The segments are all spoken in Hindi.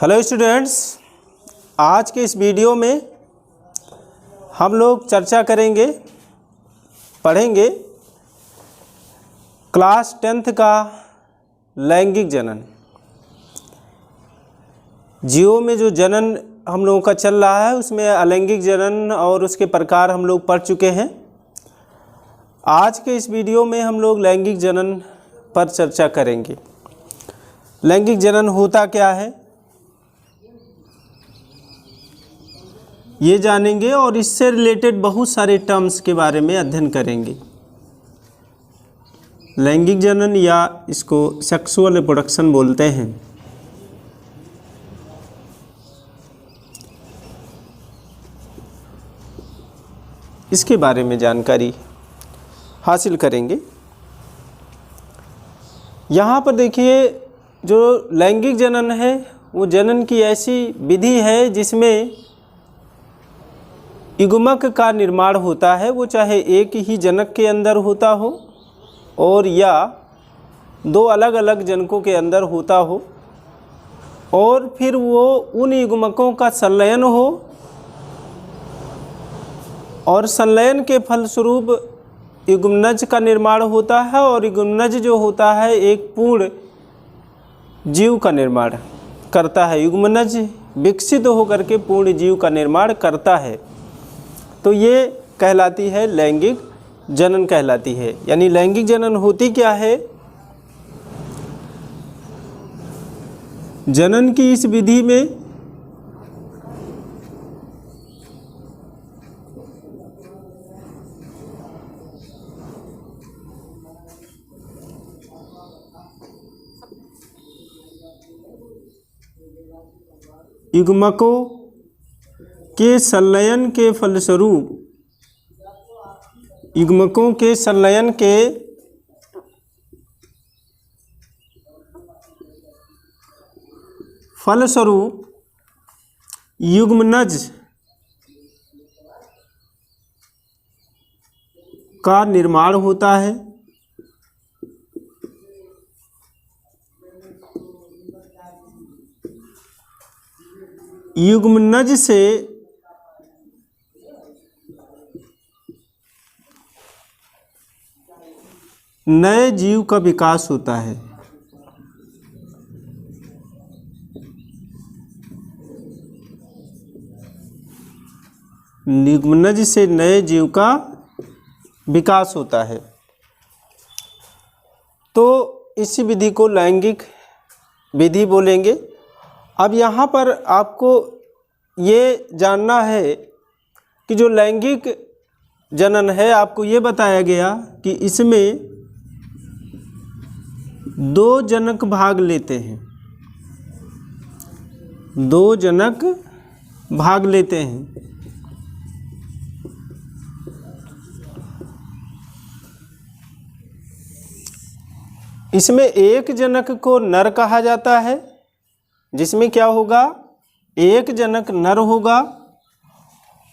हेलो स्टूडेंट्स, आज के इस वीडियो में हम लोग चर्चा करेंगे, पढ़ेंगे क्लास 10th का लैंगिक जनन। जीओ में जो जनन हम लोगों का चल रहा है उसमें अलैंगिक जनन और उसके प्रकार हम लोग पढ़ चुके हैं। आज के इस वीडियो में हम लोग लैंगिक जनन पर चर्चा करेंगे। लैंगिक जनन होता क्या है ये जानेंगे और इससे रिलेटेड बहुत सारे टर्म्स के बारे में अध्ययन करेंगे। लैंगिक जनन या इसको सेक्सुअल रिप्रोडक्शन बोलते हैं। इसके बारे में जानकारी हासिल करेंगे। यहाँ पर देखिए, जो लैंगिक जनन है वो जनन की ऐसी विधि है जिसमें युग्मक का निर्माण होता है। वो चाहे एक ही जनक के अंदर होता हो और या दो अलग अलग जनकों के अंदर होता हो, और फिर वो उन युग्मकों का संलयन हो और संलयन के फलस्वरूप युग्मनज का निर्माण होता है। और युग्मनज जो होता है एक पूर्ण जीव का निर्माण करता है। युग्मनज विकसित होकर के पूर्ण जीव का निर्माण करता है, तो ये कहलाती है लैंगिक जनन कहलाती है। यानी लैंगिक जनन होती क्या है? जनन की इस विधि में युग्मकों के संलयन के फलस्वरूप युग्मकों के संलयन के फलस्वरूप युग्मनज का निर्माण होता है। युग्मनज से नए जीव का विकास होता है। युग्मनज से नए जीव का विकास होता है। तो इसी विधि को लैंगिक विधि बोलेंगे। अब यहाँ पर आपको ये जानना है कि जो लैंगिक जनन है, आपको ये बताया गया कि इसमें दो जनक भाग लेते हैं। दो जनक भाग लेते हैं। इसमें एक जनक को नर कहा जाता है, जिसमें क्या होगा, एक जनक नर होगा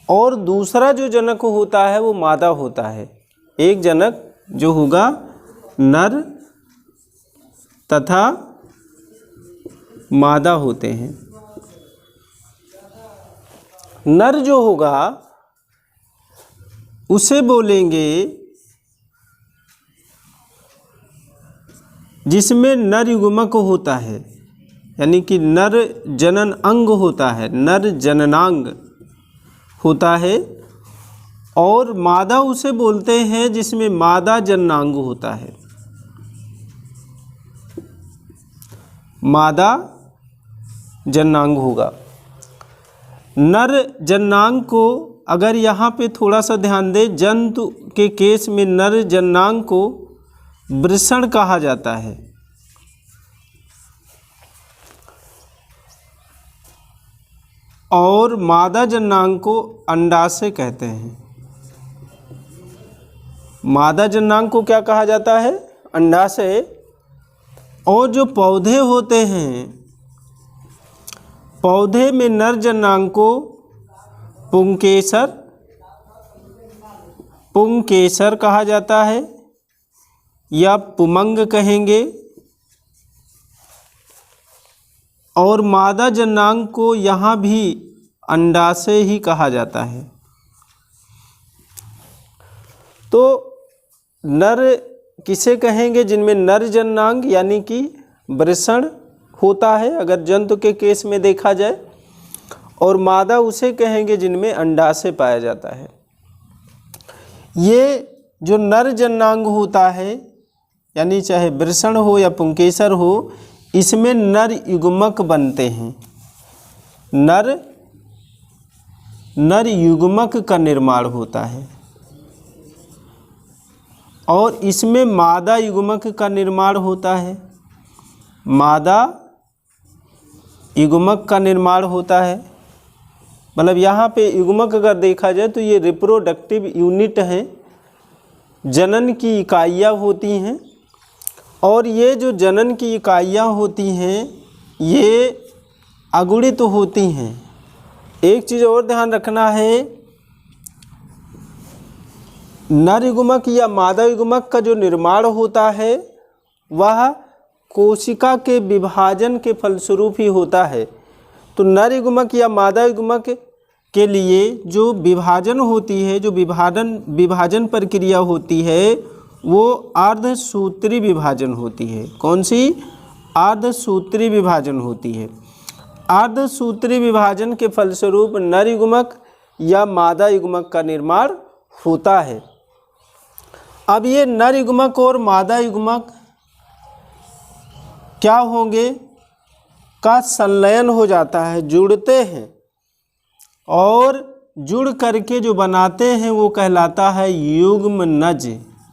और दूसरा जो जनक होता है वो मादा होता है। एक जनक जो होगा नर तथा मादा होते हैं। नर जो होगा उसे बोलेंगे जिसमें नर युग्मक होता है, यानी कि नर जनन अंग होता है, नर जननांग होता है। और मादा उसे बोलते हैं जिसमें मादा जननांग होता है। मादा जननांग होगा। नर जननांग को अगर यहाँ पे थोड़ा सा ध्यान दें, जंतु के केस में नर जननांग को वृषण कहा जाता है। और मादा जननांग को अंडाशय कहते हैं। मादा जननांग को क्या कहा जाता है? अंडाशय। और जो पौधे होते हैं, पौधे में नर जननांग को पुंकेसर कहा जाता है या पुमंग कहेंगे। और मादा जननांग को यहाँ भी अंडाशय ही कहा जाता है। तो नर किसे कहेंगे? जिनमें नर जननांग यानी कि वृषण होता है अगर जंतु के केस में देखा जाए, और मादा उसे कहेंगे जिनमें अंडाशय पाया जाता है। ये जो नर जननांग होता है यानी चाहे वृषण हो या पुंकेसर हो, इसमें नर युग्मक बनते हैं। नर युग्मक का निर्माण होता है और इसमें मादा युग्मक का निर्माण होता है। मादा युग्मक का निर्माण होता है, मतलब यहाँ पे युग्मक अगर देखा जाए तो ये रिप्रोडक्टिव यूनिट हैं, जनन की इकाइयाँ होती हैं। और ये जो जनन की इकाइयाँ होती हैं ये अगुणित होती हैं। एक चीज़ और ध्यान रखना है, नर युग्मक या मादा युग्मक का जो निर्माण होता है वह कोशिका के विभाजन के फलस्वरूप ही होता है। तो नर युग्मक या मादा युग्मक के लिए जो विभाजन होती है, जो विभाजन प्रक्रिया होती है, वो अर्धसूत्री विभाजन होती है। कौन सी? अर्धसूत्री विभाजन होती है। अर्धसूत्री विभाजन के फलस्वरूप नर युग्मक या मादा युग्मक का निर्माण होता है। अब ये नर युग्मक और मादा युग्मक क्या होंगे? का संलयन हो जाता है, जुड़ते हैं, और जुड़ करके जो बनाते हैं वो कहलाता है युग्मनज।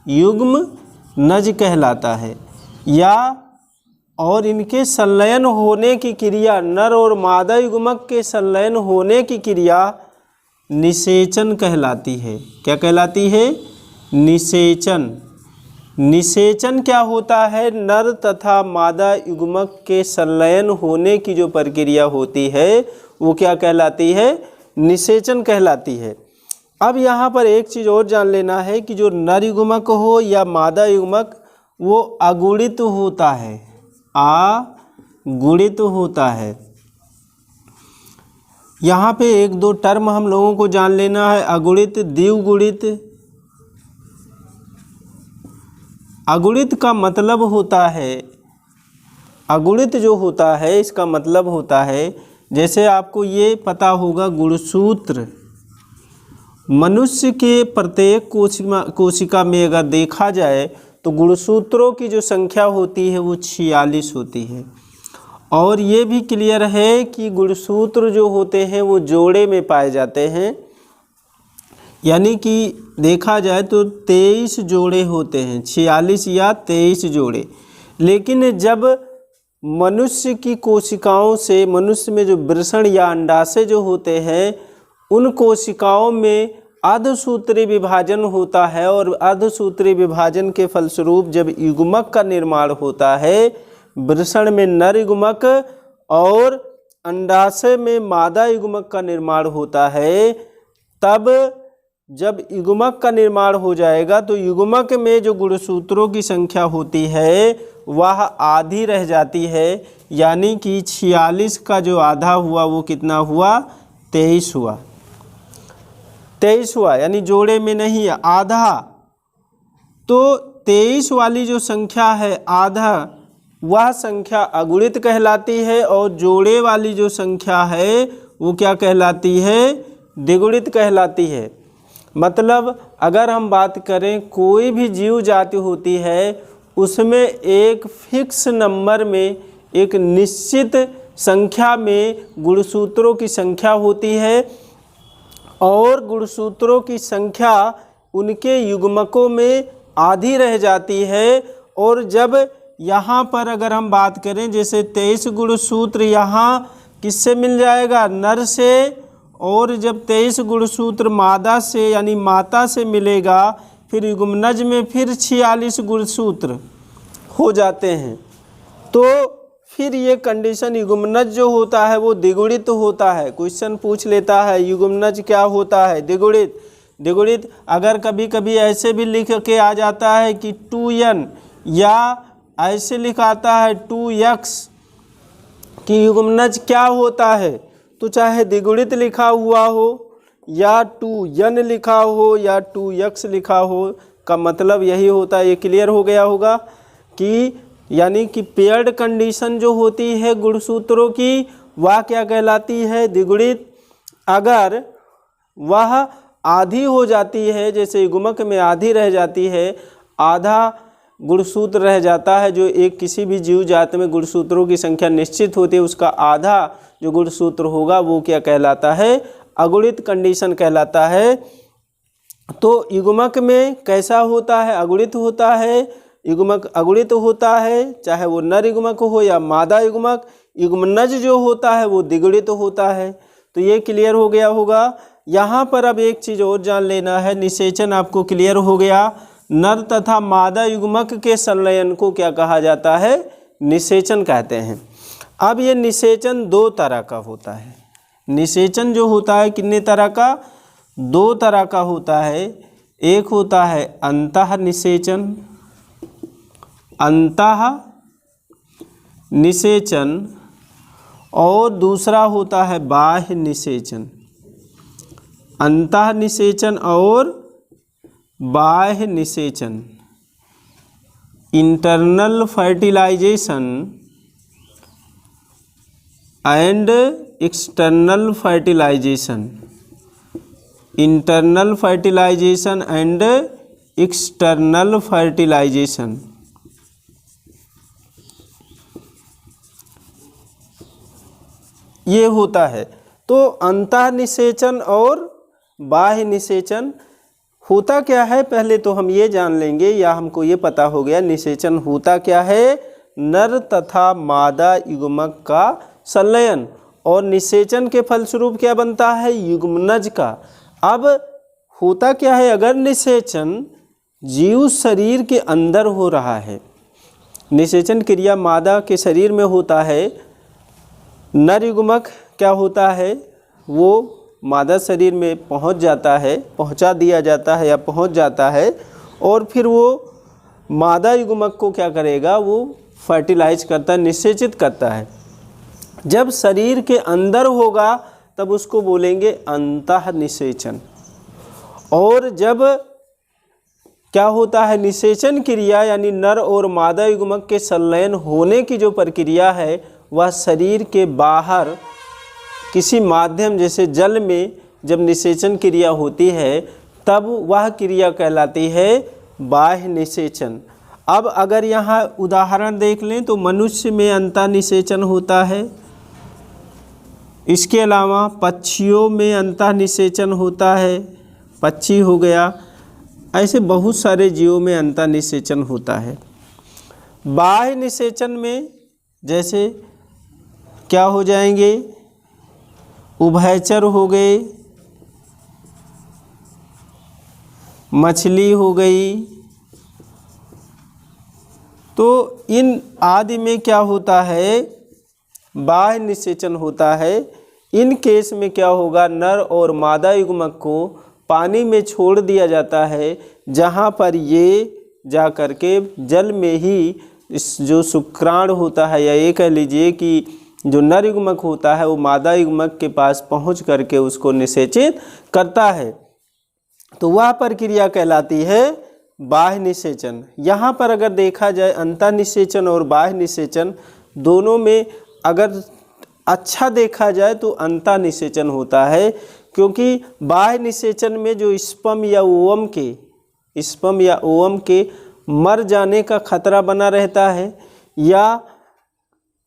युग्मनज कहलाता है। या और इनके संलयन होने की क्रिया, नर और मादा युग्मक के संलयन होने की क्रिया निषेचन कहलाती है। क्या कहलाती है? निषेचन। निषेचन क्या होता है? नर तथा मादा युग्मक के संलयन होने की जो प्रक्रिया होती है वो क्या कहलाती है? निषेचन कहलाती है। अब यहाँ पर एक चीज़ और जान लेना है कि जो नर युग्मक हो या मादा युग्मक वो अगुणित होता है, अगुणित होता है। यहाँ पे एक दो टर्म हम लोगों को जान लेना है, अगुणित, द्विगुणित। अगुणित का मतलब होता है, अगुणित जो होता है इसका मतलब होता है, जैसे आपको ये पता होगा गुणसूत्र मनुष्य के प्रत्येक कोशिका में अगर देखा जाए तो गुणसूत्रों की जो संख्या होती है वो 46 होती है। और ये भी क्लियर है कि गुणसूत्र जो होते हैं वो जोड़े में पाए जाते हैं, यानी कि देखा जाए तो 23 जोड़े होते हैं, 46 या 23 जोड़े। लेकिन जब मनुष्य की कोशिकाओं से, मनुष्य में जो वृषण या अंडाशय जो होते हैं उन कोशिकाओं में अर्धसूत्री विभाजन होता है, और अर्धसूत्री विभाजन के फलस्वरूप जब युग्मक का निर्माण होता है, वृषण में नर युग्मक और अंडाशय में मादा युग्मक का निर्माण होता है, तब जब युग्मक का निर्माण हो जाएगा तो युग्मक में जो गुणसूत्रों की संख्या होती है वह आधी रह जाती है, यानी कि 46 का जो आधा हुआ वो कितना हुआ? 23 हुआ। 23 हुआ, यानी जोड़े में नहीं है, आधा। तो 23 वाली जो संख्या है आधा, वह संख्या अगुणित कहलाती है, और जोड़े वाली जो संख्या है वो क्या कहलाती है? द्विगुणित कहलाती है। मतलब अगर हम बात करें, कोई भी जीव जाति होती है उसमें एक फिक्स नंबर में, एक निश्चित संख्या में गुणसूत्रों की संख्या होती है, और गुणसूत्रों की संख्या उनके युग्मकों में आधी रह जाती है। और जब यहाँ पर अगर हम बात करें, जैसे 23 गुणसूत्र यहाँ किससे मिल जाएगा? नर से, और जब 23 गुणसूत्र मादा से यानी माता से मिलेगा, फिर युग्मनज में फिर 46 गुणसूत्र हो जाते हैं। तो फिर ये कंडीशन, युग्मनज जो होता है वो द्विगुणित होता है। क्वेश्चन पूछ लेता है युग्मनज क्या होता है? द्विगुणित। द्विगुणित अगर कभी कभी ऐसे भी लिख के आ जाता है कि 2n, या ऐसे लिखाता है 2x, कि युग्मनज क्या होता है, तो चाहे द्विगुणित लिखा हुआ हो या 2n लिखा हो या 2x लिखा हो, का मतलब यही होता है। ये क्लियर हो गया होगा कि यानी कि पेयर्ड कंडीशन जो होती है गुणसूत्रों की, वह क्या कहलाती है, द्विगुणित। अगर वह आधी हो जाती है, जैसे युग्मक में आधी रह जाती है, आधा गुणसूत्र रह जाता है, जो एक किसी भी जीव जात में गुणसूत्रों की संख्या निश्चित होती है, उसका आधा जो गुणसूत्र होगा वो क्या कहलाता है, अगुणित कंडीशन कहलाता है। तो युग्मक में कैसा होता है, अगुणित होता है। युग्मक अगुणित होता है, चाहे वो नर युग्मक हो या मादा युग्मक। युग्मनज जो होता है वो द्विगुणित होता है। तो ये क्लियर हो गया होगा। यहाँ पर अब एक चीज़ और जान लेना है, निषेचन आपको क्लियर हो गया। नर तथा मादा युग्मक के संलयन को क्या कहा जाता है, निषेचन कहते हैं। अब ये निषेचन दो तरह का होता है। निषेचन जो होता है कितने तरह का, दो तरह का होता है। एक होता है अंतः निषेचन, अंतः निषेचन, और दूसरा होता है बाह्य निषेचन। अंतः निषेचन और बाह्य निषेचन, internal fertilization and external fertilization, internal fertilization and external fertilization. ये होता है। तो अंतः निषेचन और बाह्य निषेचन होता क्या है, पहले तो हम ये जान लेंगे, या हमको ये पता हो गया निषेचन होता क्या है, नर तथा मादा युग्मक का संलयन, और निषेचन के फलस्वरूप क्या बनता है, युग्मनज का। अब होता क्या है, अगर निषेचन जीव शरीर के अंदर हो रहा है, निषेचन क्रिया मादा के शरीर में होता है, नर युग्मक क्या होता है, वो मादा शरीर में पहुंच जाता है, पहुंचा दिया जाता है या पहुंच जाता है, और फिर वो मादा युग्मक को क्या करेगा, वो फर्टिलाइज करता है, निषेचित करता है। जब शरीर के अंदर होगा तब उसको बोलेंगे अंतः निषेचन। और जब क्या होता है, निषेचन क्रिया यानी नर और मादा युग्मक के संलयन होने की जो प्रक्रिया है, वह शरीर के बाहर किसी माध्यम जैसे जल में जब निषेचन क्रिया होती है, तब वह क्रिया कहलाती है बाह्य निषेचन। अब अगर यहाँ उदाहरण देख लें तो मनुष्य में अंतः निषेचन होता है, इसके अलावा पक्षियों में अंतः निषेचन होता है, पक्षी हो गया, ऐसे बहुत सारे जीवों में अंतः निषेचन होता है। बाह्य निषेचन में जैसे क्या हो जाएंगे, उभयचर हो गए, मछली हो गई। तो इन आदि में क्या होता है, बाह्य निषेचन होता है। इन केस में क्या होगा, नर और मादा युग्मक को पानी में छोड़ दिया जाता है, जहाँ पर ये जा कर के जल में ही इस जो शुक्राणु होता है, या ये कह लीजिए कि जो नर युग्मक होता है वो मादा युग्मक के पास पहुंच करके उसको निषेचित करता है। तो वह प्रक्रिया कहलाती है बाह्य निषेचन। यहाँ पर अगर देखा जाए अंतः निषेचन और बाह्य निषेचन दोनों में अगर अच्छा देखा जाए तो अंतः निषेचन होता है, क्योंकि बाह्य निषेचन में जो स्पर्म या ओवम के मर जाने का खतरा बना रहता है, या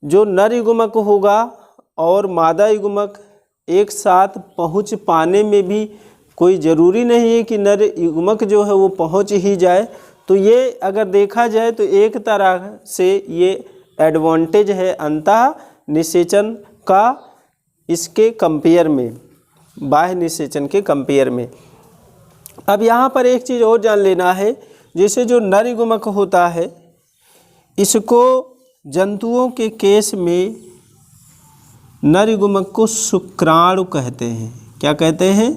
जो नर युग्मक होगा और मादा युग्मक एक साथ पहुंच पाने में भी कोई ज़रूरी नहीं है कि नर युग्मक जो है वो पहुंच ही जाए। तो ये अगर देखा जाए तो एक तरह से ये एडवांटेज है अंतः निषेचन का, इसके कंपेयर में, बाह्य निषेचन के कंपेयर में। अब यहाँ पर एक चीज़ और जान लेना है, जैसे जो नर युग्मक होता है, इसको जंतुओं के केस में नर युग्मक को शुक्राणु कहते हैं। क्या कहते हैं,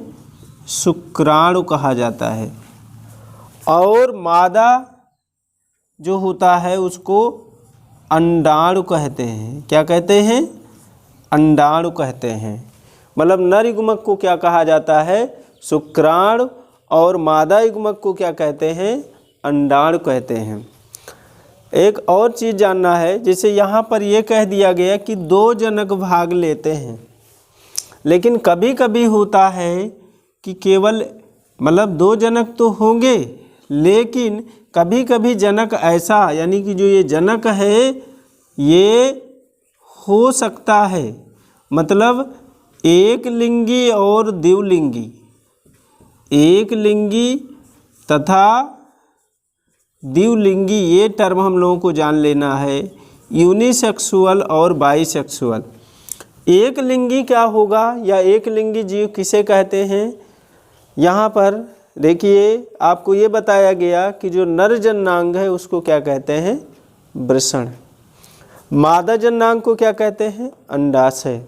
शुक्राणु कहा जाता है। और मादा जो होता है उसको अंडाणु कहते हैं। क्या कहते हैं, अंडाणु कहते हैं। मतलब नर युग्मक को क्या कहा जाता है? शुक्राणु। और मादा युग्मक को क्या कहते हैं? अंडाणु कहते हैं। एक और चीज़ जानना है, जैसे यहाँ पर ये कह दिया गया कि 2 जनक भाग लेते हैं, लेकिन कभी कभी होता है कि केवल मतलब 2 जनक तो होंगे, लेकिन कभी कभी जनक ऐसा, यानी कि जो ये जनक है ये हो सकता है, मतलब एक लिंगी और द्विलिंगी, एक लिंगी तथा द्विलिंगी, ये टर्म हम लोगों को जान लेना है। यूनिसेक्सुअल और बाईसेक्सुअल। एक लिंगी क्या होगा या एक लिंगी जीव किसे कहते हैं? यहाँ पर देखिए आपको ये बताया गया कि जो नर जननांग है उसको क्या कहते हैं? वृषण। मादा जननांग को क्या कहते हैं? अंडाशय।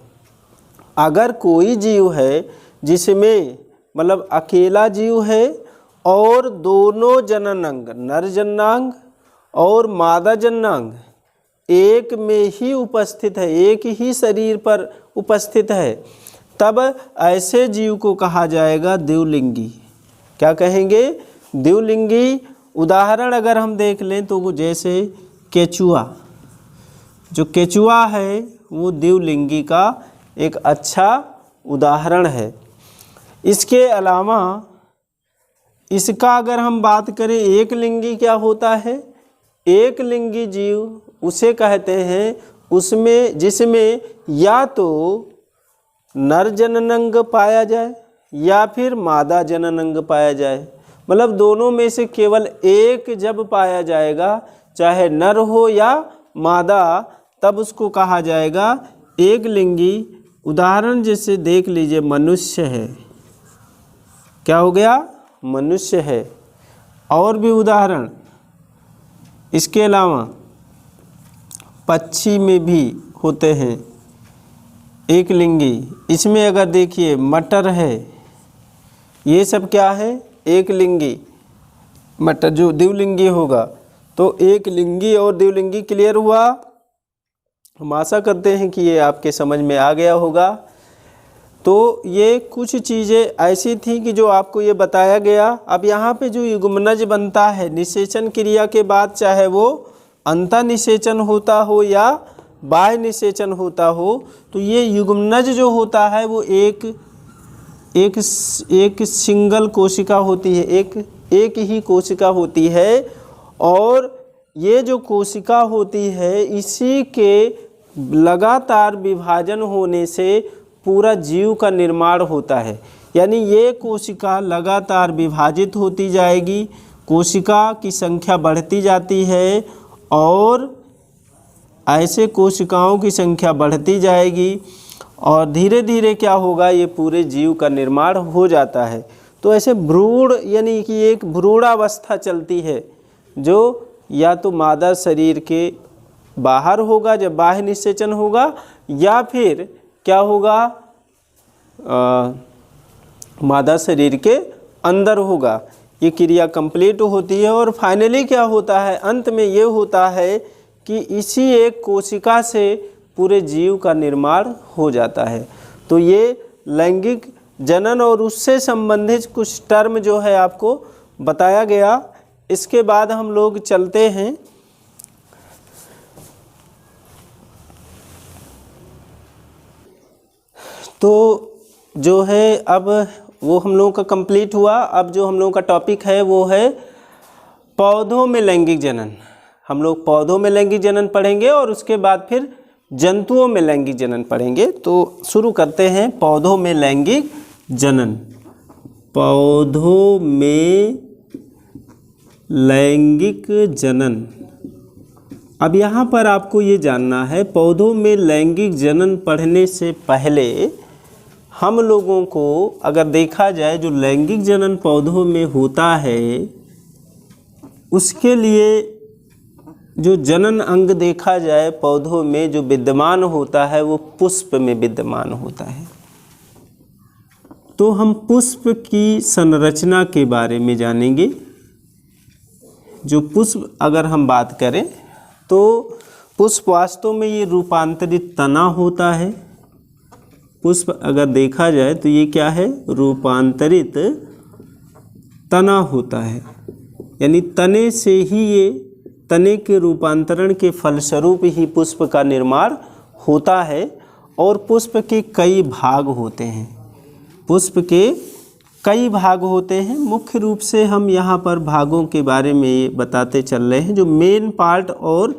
अगर कोई जीव है जिसमें मतलब अकेला जीव है और दोनों जननांग, नर जननांग और मादा जननांग एक में ही उपस्थित है, एक ही शरीर पर उपस्थित है, तब ऐसे जीव को कहा जाएगा द्विलिंगी। क्या कहेंगे? द्विलिंगी। उदाहरण अगर हम देख लें तो वो जैसे केचुआ, जो केचुआ है वो द्विलिंगी का एक अच्छा उदाहरण है। इसके अलावा इसका अगर हम बात करें, एक लिंगी क्या होता है? एक लिंगी जीव उसे कहते हैं उसमें जिसमें या तो नर जननांग पाया जाए या फिर मादा जननांग पाया जाए। मतलब दोनों में से केवल एक जब पाया जाएगा, चाहे नर हो या मादा, तब उसको कहा जाएगा एक लिंगी। उदाहरण जैसे देख लीजिए, मनुष्य है, क्या हो गया? मनुष्य है। और भी उदाहरण इसके अलावा पक्षी में भी होते हैं एक लिंगी। इसमें अगर देखिए मटर है, ये सब क्या है? एक लिंगी। मटर जो द्विलिंगी होगा, तो एक लिंगी और द्विलिंगी क्लियर हुआ। हम आशा करते हैं कि ये आपके समझ में आ गया होगा। तो ये कुछ चीज़ें ऐसी थी कि जो आपको ये बताया गया। अब यहाँ पे जो युग्मनज बनता है निषेचन क्रिया के बाद, चाहे वो अंतःनिषेचन होता हो या बाह्य निषेचन होता हो, तो ये युग्मनज जो होता है वो एक सिंगल कोशिका होती है, एक ही कोशिका होती है। और ये जो कोशिका होती है इसी के लगातार विभाजन होने से पूरा जीव का निर्माण होता है। यानी ये कोशिका लगातार विभाजित होती जाएगी, कोशिका की संख्या बढ़ती जाती है और ऐसे कोशिकाओं की संख्या बढ़ती जाएगी और धीरे धीरे क्या होगा? ये पूरे जीव का निर्माण हो जाता है। तो ऐसे भ्रूण, यानी कि एक भ्रूणावस्था चलती है जो या तो मादा शरीर के बाहर होगा जब बाह्य निषेचन होगा, या फिर क्या होगा? मादा शरीर के अंदर होगा। ये क्रिया कंप्लीट होती है और फाइनली क्या होता है? अंत में ये होता है कि इसी एक कोशिका से पूरे जीव का निर्माण हो जाता है। तो ये लैंगिक जनन और उससे संबंधित कुछ टर्म जो है आपको बताया गया। इसके बाद हम लोग चलते हैं तो जो है अब वो हम लोगों का कंप्लीट हुआ। अब जो हम लोगों का टॉपिक है वो है पौधों में लैंगिक जनन। हम लोग पौधों में लैंगिक जनन पढ़ेंगे और उसके बाद फिर जंतुओं में लैंगिक जनन पढ़ेंगे। तो शुरू करते हैं पौधों में लैंगिक जनन। पौधों में लैंगिक जनन। अब यहाँ पर आपको ये जानना है, पौधों में लैंगिक जनन पढ़ने से पहले हम लोगों को अगर देखा जाए जो लैंगिक जनन पौधों में होता है उसके लिए जो जनन अंग देखा जाए पौधों में जो विद्यमान होता है वो पुष्प में विद्यमान होता है। तो हम पुष्प की संरचना के बारे में जानेंगे। जो पुष्प अगर हम बात करें तो पुष्प वास्तव में ये रूपांतरित तना होता है। पुष्प अगर देखा जाए तो ये क्या है, रूपांतरित तना होता है, यानी तने से ही ये तने के रूपांतरण के फलस्वरूप ही पुष्प का निर्माण होता है। और पुष्प के कई भाग होते हैं, पुष्प के कई भाग होते हैं। मुख्य रूप से हम यहाँ पर भागों के बारे में बताते चल रहे हैं। जो मेन पार्ट और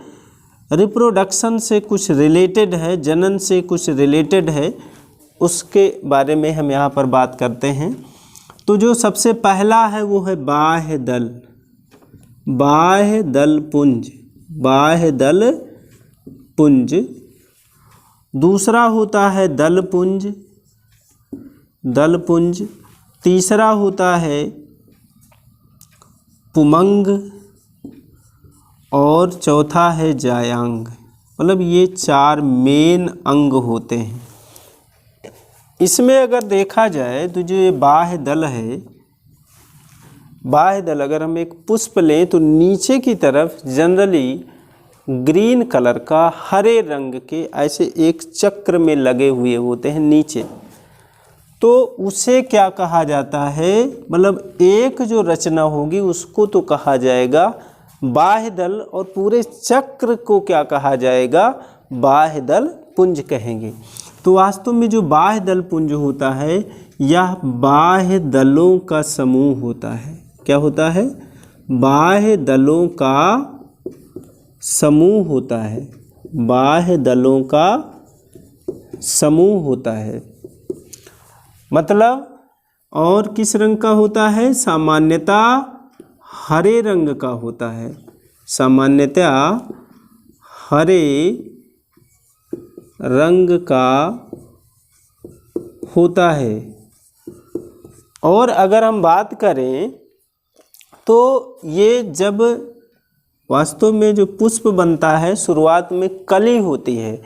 रिप्रोडक्शन से कुछ रिलेटेड है, जनन से कुछ रिलेटेड है, उसके बारे में हम यहाँ पर बात करते हैं। तो जो सबसे पहला है वो है बाह्य दल, बाह्य दल पुंज, बाह्य दल पुंज। दूसरा होता है दल पुंज, दल पुंज। तीसरा होता है पुमंग और चौथा है जायांग। मतलब ये 4 मेन अंग होते हैं। इसमें अगर देखा जाए तो जो ये बाह्य दल है, बाह्य दल अगर हम एक पुष्प लें तो नीचे की तरफ जनरली ग्रीन कलर का हरे रंग के ऐसे एक चक्र में लगे हुए होते हैं नीचे। तो उसे क्या कहा जाता है, मतलब एक जो रचना होगी उसको तो कहा जाएगा बाह्य दल, और पूरे चक्र को क्या कहा जाएगा, बाह्य दल पुंज कहेंगे। तो वास्तव में जो बाह्य दल पुंज होता है यह बाह्य दलों का समूह होता है। क्या होता है, बाह्य दलों का समूह होता है, बाह्य दलों का समूह होता है। मतलब और किस रंग का होता है, सामान्यतः हरे रंग का होता है, सामान्यतः हरे रंग का होता है। और अगर हम बात करें तो ये जब वास्तव में जो पुष्प बनता है शुरुआत में कली होती है,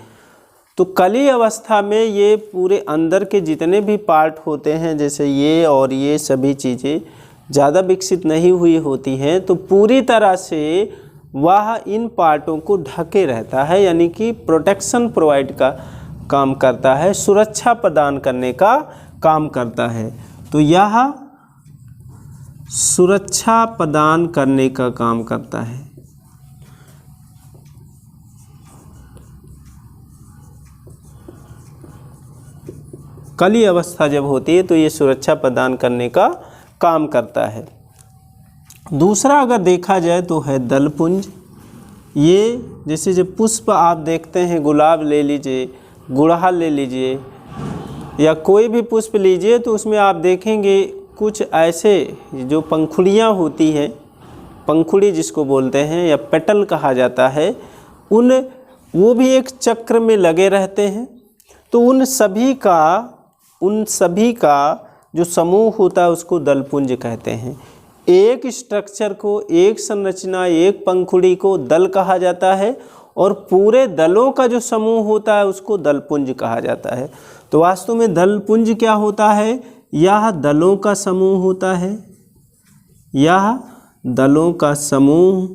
तो कली अवस्था में ये पूरे अंदर के जितने भी पार्ट होते हैं, जैसे ये और ये सभी चीज़ें ज़्यादा विकसित नहीं हुई होती हैं, तो पूरी तरह से वह इन पार्टों को ढके रहता है, यानी कि प्रोटेक्शन प्रोवाइड का काम करता है, सुरक्षा प्रदान करने का काम करता है। तो यह सुरक्षा प्रदान करने का काम करता है। कली अवस्था जब होती है तो ये सुरक्षा प्रदान करने का काम करता है। दूसरा अगर देखा जाए तो है दलपुंज। ये जैसे जब पुष्प आप देखते हैं, गुलाब ले लीजिए, गुड़हल ले लीजिए या कोई भी पुष्प लीजिए, तो उसमें आप देखेंगे कुछ ऐसे जो पंखुड़ियाँ होती हैं, पंखुड़ी जिसको बोलते हैं या पेटल कहा जाता है, वो भी एक चक्र में लगे रहते हैं। तो उन सभी का जो समूह होता है उसको दलपुंज कहते हैं। एक स्ट्रक्चर को, एक संरचना, एक पंखुड़ी को दल कहा जाता है, और पूरे दलों का जो समूह होता है उसको दलपुंज कहा जाता है। तो वास्तव में दलपुंज क्या होता है, यह दलों का समूह होता है, यह दलों का समूह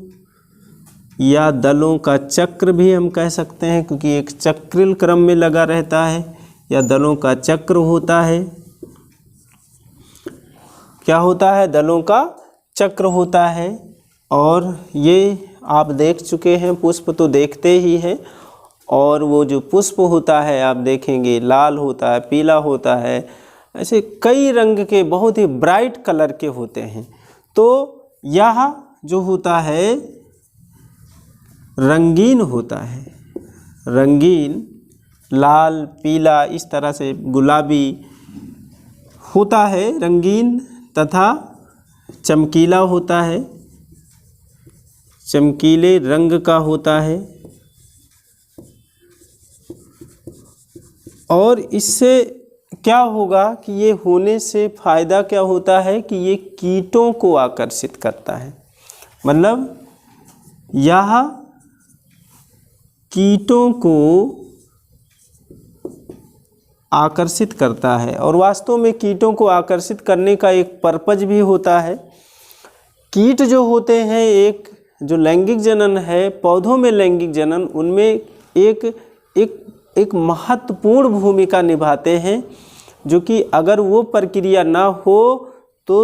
या दलों का चक्र भी हम कह सकते हैं, क्योंकि एक चक्रिल क्रम में लगा रहता है, या दलों का चक्र होता है। क्या होता है, दलों का चक्र होता है। और ये आप देख चुके हैं, पुष्प तो देखते ही हैं, और वो जो पुष्प होता है आप देखेंगे लाल होता है, पीला होता है, ऐसे कई रंग के बहुत ही ब्राइट कलर के होते हैं। तो यह जो होता है रंगीन होता है, रंगीन, लाल, पीला, इस तरह से गुलाबी होता है, रंगीन तथा चमकीला होता है, चमकीले रंग का होता है। और इससे क्या होगा कि ये होने से फ़ायदा क्या होता है कि ये कीटों को आकर्षित करता है, मतलब यह कीटों को आकर्षित करता है। और वास्तव में कीटों को आकर्षित करने का एक पर्पज भी होता है। कीट जो होते हैं, एक जो लैंगिक जनन है, पौधों में लैंगिक जनन, उनमें एक एक महत्वपूर्ण भूमिका निभाते हैं, जो कि अगर वो प्रक्रिया ना हो तो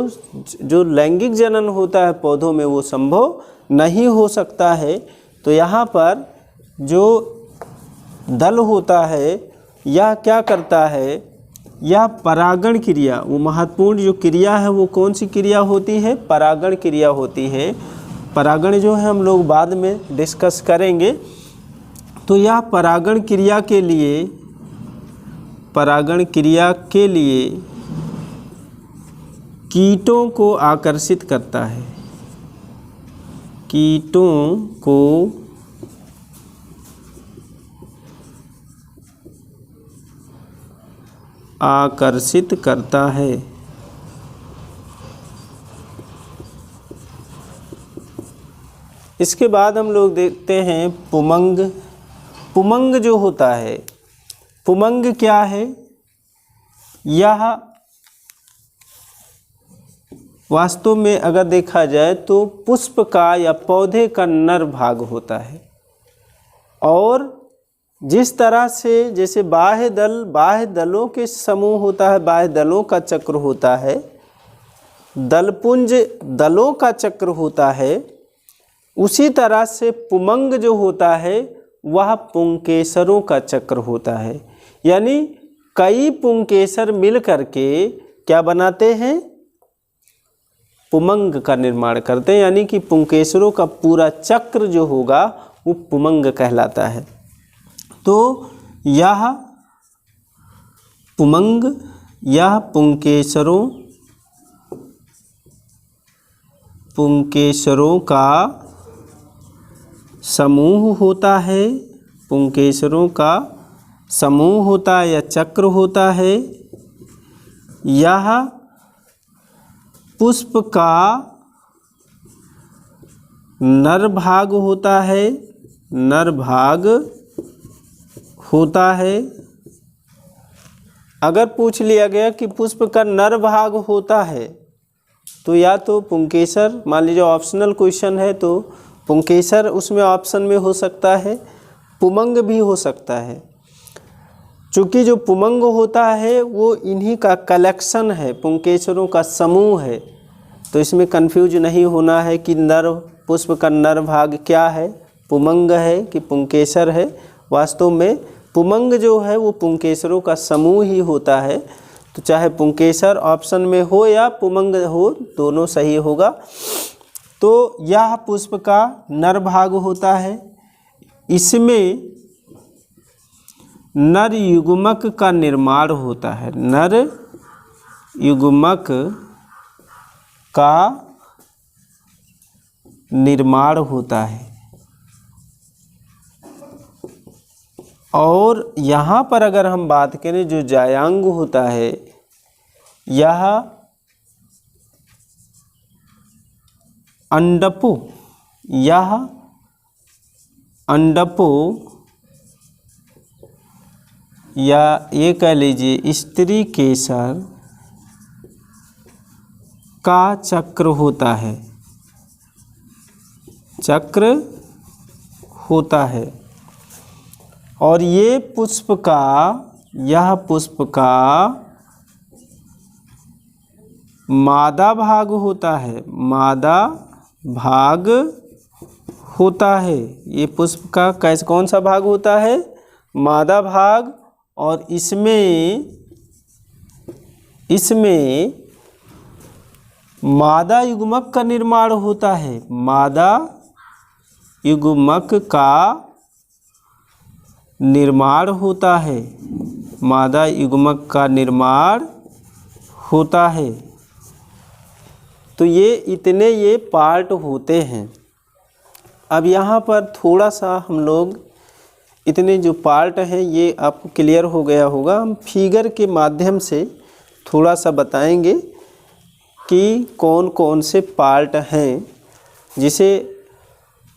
जो लैंगिक जनन होता है पौधों में वो संभव नहीं हो सकता है। तो यहाँ पर जो दल होता है यह क्या करता है, यह परागण क्रिया, वो महत्वपूर्ण जो क्रिया है वो कौन सी क्रिया होती है, परागण क्रिया होती है। परागण जो है हम लोग बाद में डिस्कस करेंगे। तो यह परागण क्रिया के लिए कीटों को आकर्षित करता है, कीटों को आकर्षित करता है। इसके बाद हम लोग देखते हैं पुमंग। पुमंग जो होता है, पुमंग क्या है, यह वास्तव में अगर देखा जाए तो पुष्प का या पौधे का नर भाग होता है। और जिस तरह से जैसे बाह्य दलों के समूह होता है, बाह्य दलों का चक्र होता है, दलपुंज दलों का चक्र होता है, उसी तरह से पुमंग जो होता है वह पुंकेसरों का चक्र होता है। यानी कई पुंकेसर मिल करके क्या बनाते हैं, पुमंग का निर्माण करते हैं। यानी कि पुंकेसरों का पूरा चक्र जो होगा वो पुमंग कहलाता है। तो यह पुमंग, यह पुंकेसरों का समूह होता है, पुंकेसरों का समूह होता है या चक्र होता है। यह पुष्प का नर भाग होता है, नर भाग होता है। अगर पूछ लिया गया कि पुष्प का नर भाग होता है तो या तो पुंकेसर, मान लीजिए ऑप्शनल क्वेश्चन है तो पुंकेसर उसमें ऑप्शन में हो सकता है, पुमंग भी हो सकता है। चूँकि जो पुमंग होता है वो इन्हीं का कलेक्शन है, पुंकेसरों का समूह है। तो इसमें कंफ्यूज नहीं होना है कि नर पुष्प का नर भाग क्या है, पुमंग है कि पुंकेसर है। वास्तव में पुमंग जो है वो पुंकेसरों का समूह ही होता है। तो चाहे पुंकेसर ऑप्शन में हो या पुमंग हो, दोनों सही होगा। तो यह पुष्प का नर भाग होता है। इसमें नर युग्मक का निर्माण होता है, नर युग्मक का निर्माण होता है। और यहाँ पर अगर हम बात करें जो जायांग होता है, यह अंडपो, यह अंडपो या ये कह लीजिए स्त्री केसर का चक्र होता है, चक्र होता है। और ये पुष्प का, यह पुष्प का मादा भाग होता है, मादा भाग होता है। ये पुष्प का कैसे कौन सा भाग होता है, मादा भाग। और इसमें मादा युग्मक का निर्माण होता है, मादा युग्मक का निर्माण होता है, मादा युग्मक का निर्माण होता है। तो ये पार्ट होते हैं। अब यहाँ पर थोड़ा सा हम लोग इतने जो पार्ट हैं ये आपको क्लियर हो गया होगा। हम फिगर के माध्यम से थोड़ा सा बताएंगे कि कौन कौन से पार्ट हैं, जिसे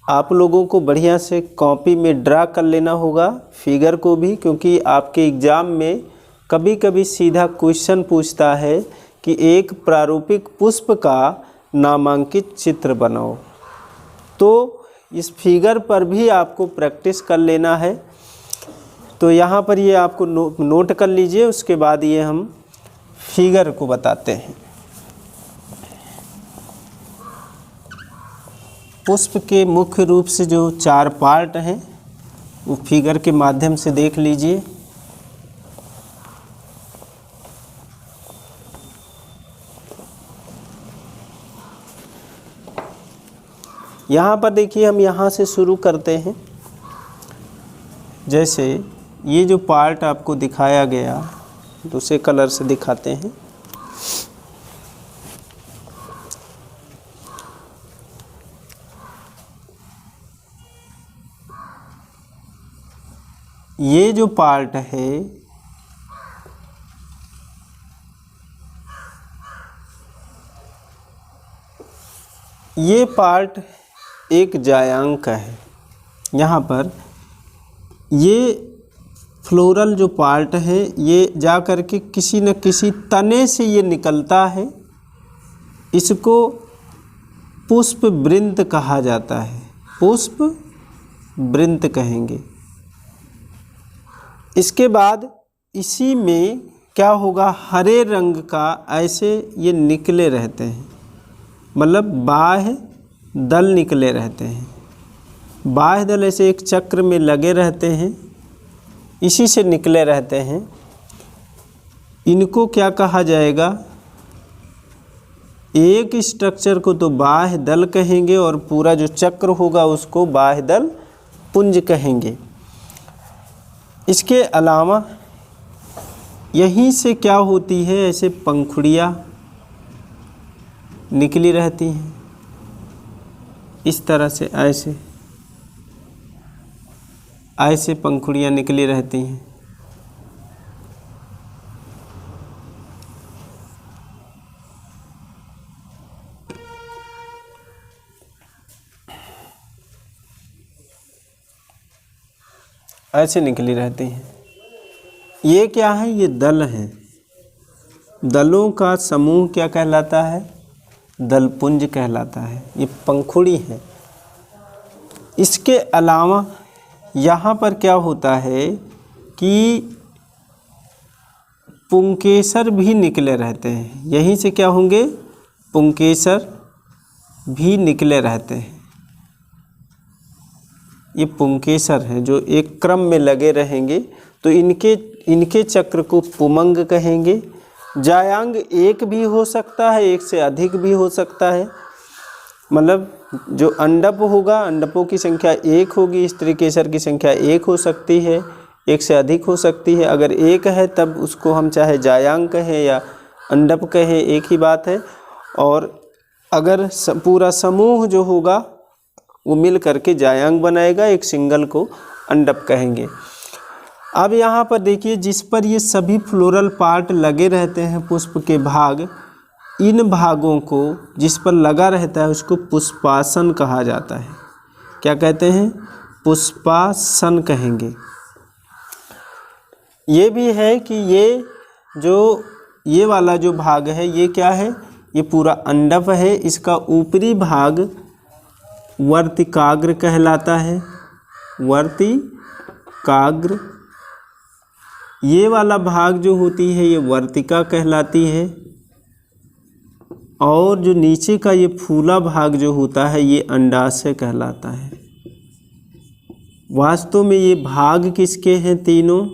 आप लोगों को बढ़िया से कॉपी में ड्रा कर लेना होगा फिगर को भी, क्योंकि आपके एग्ज़ाम में कभी कभी सीधा क्वेश्चन पूछता है कि एक प्रारूपिक पुष्प का नामांकित चित्र बनाओ। तो इस फिगर पर भी आपको प्रैक्टिस कर लेना है। तो यहाँ पर ये आपको नोट कर लीजिए, उसके बाद ये हम फिगर को बताते हैं। पुष्प के मुख्य रूप से जो 4 पार्ट हैं वो फिगर के माध्यम से देख लीजिए। यहाँ पर देखिए, हम यहाँ से शुरू करते हैं। जैसे ये जो पार्ट आपको दिखाया गया, दूसरे कलर से दिखाते हैं। ये जो पार्ट है ये पार्ट एक जायांक है। यहाँ पर ये फ्लोरल जो पार्ट है ये जा कर के किसी न किसी तने से ये निकलता है। इसको पुष्प वृंत कहा जाता है, पुष्प वृंत कहेंगे। इसके बाद इसी में क्या होगा, हरे रंग का ऐसे ये निकले रहते हैं, मतलब बाह्य दल निकले रहते हैं। बाह्य दल ऐसे एक चक्र में लगे रहते हैं, इसी से निकले रहते हैं। इनको क्या कहा जाएगा, एक स्ट्रक्चर को तो बाह्य दल कहेंगे और पूरा जो चक्र होगा उसको बाह्य दल पुंज कहेंगे। इसके अलावा यहीं से क्या होती है, ऐसे पंखुड़ियाँ निकली रहती हैं, इस तरह से ऐसे ऐसे पंखुड़ियाँ निकली रहती हैं। ऐसे निकली रहती हैं। ये क्या है, ये दल हैं। दलों का समूह क्या कहलाता है, दलपुंज कहलाता है। ये पंखुड़ी है। इसके अलावा यहाँ पर क्या होता है कि पुंकेसर भी निकले रहते हैं। यहीं से क्या होंगे, पुंकेसर भी निकले रहते हैं। ये पुंकेसर हैं जो एक क्रम में लगे रहेंगे, तो इनके चक्र को पुमंग कहेंगे। जायांग एक भी हो सकता है, एक से अधिक भी हो सकता है। मतलब जो अंडप होगा, अंडपों की संख्या 1 होगी, स्त्री केसर की संख्या 1 हो सकती है, एक से अधिक हो सकती है। अगर 1 है तब उसको हम चाहे जायांग कहें या अंडप कहें, एक ही बात है। और अगर पूरा समूह जो होगा वो मिल करके जायांग बनाएगा, एक सिंगल को अंडप कहेंगे। अब यहाँ पर देखिए, जिस पर ये सभी फ्लोरल पार्ट लगे रहते हैं, पुष्प के भाग, इन भागों को जिस पर लगा रहता है उसको पुष्पासन कहा जाता है। क्या कहते हैं, पुष्पासन कहेंगे। ये भी है कि ये वाला जो भाग है ये क्या है, ये पूरा अंडप है। इसका ऊपरी भाग वर्तिकाग्र कहलाता है, वर्तिकाग्र। ये वाला भाग जो होती है ये वर्तिका कहलाती है। और जो नीचे का ये फूला भाग जो होता है ये अंडाशय कहलाता है। वास्तव में ये भाग किसके हैं तीनों,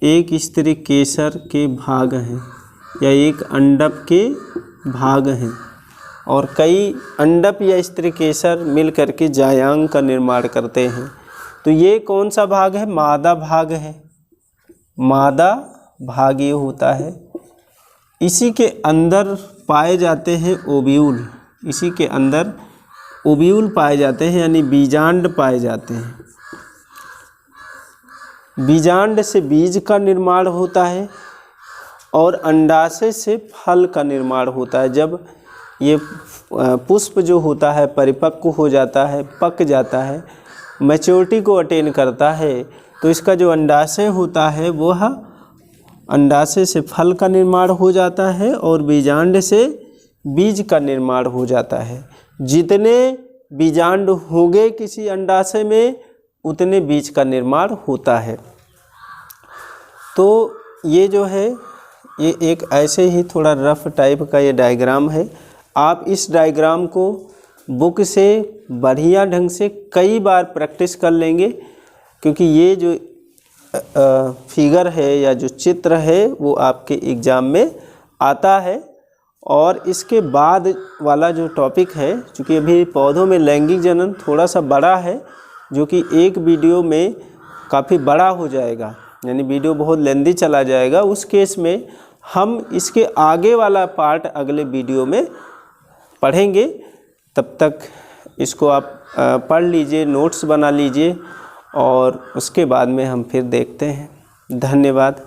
एक स्त्री केसर के भाग हैं या एक अंडप के भाग हैं, और कई अंडप या स्त्री केसर मिल करके जायांग का निर्माण करते हैं। तो ये कौन सा भाग है, मादा भाग है। मादा भाग ये होता है। इसी के अंदर पाए जाते हैं ओव्यूल, इसी के अंदर ओव्यूल पाए जाते हैं, यानी बीजांड पाए जाते हैं। बीजांड से बीज का निर्माण होता है और अंडाशय से फल का निर्माण होता है। जब ये पुष्प जो होता है परिपक्व हो जाता है, पक जाता है, मैच्योरिटी को अटेन करता है, तो इसका जो अंडाशय होता है वह अंडाशय से फल का निर्माण हो जाता है और बीजांड से बीज का निर्माण हो जाता है। जितने बीजांड होंगे किसी अंडाशय में उतने बीज का निर्माण होता है। तो ये जो है ये एक ऐसे ही थोड़ा रफ टाइप का ये डायग्राम है। आप इस डायग्राम को बुक से बढ़िया ढंग से कई बार प्रैक्टिस कर लेंगे, क्योंकि ये जो फिगर है या जो चित्र है वो आपके एग्ज़ाम में आता है। और इसके बाद वाला जो टॉपिक है, चूँकि अभी पौधों में लैंगिक जनन थोड़ा सा बड़ा है, जो कि एक वीडियो में काफ़ी बड़ा हो जाएगा, यानी वीडियो बहुत लेंदी चला जाएगा। उस केस में हम इसके आगे वाला पार्ट अगले वीडियो में पढ़ेंगे। तब तक इसको आप पढ़ लीजिए, नोट्स बना लीजिए, और उसके बाद में हम फिर देखते हैं। धन्यवाद।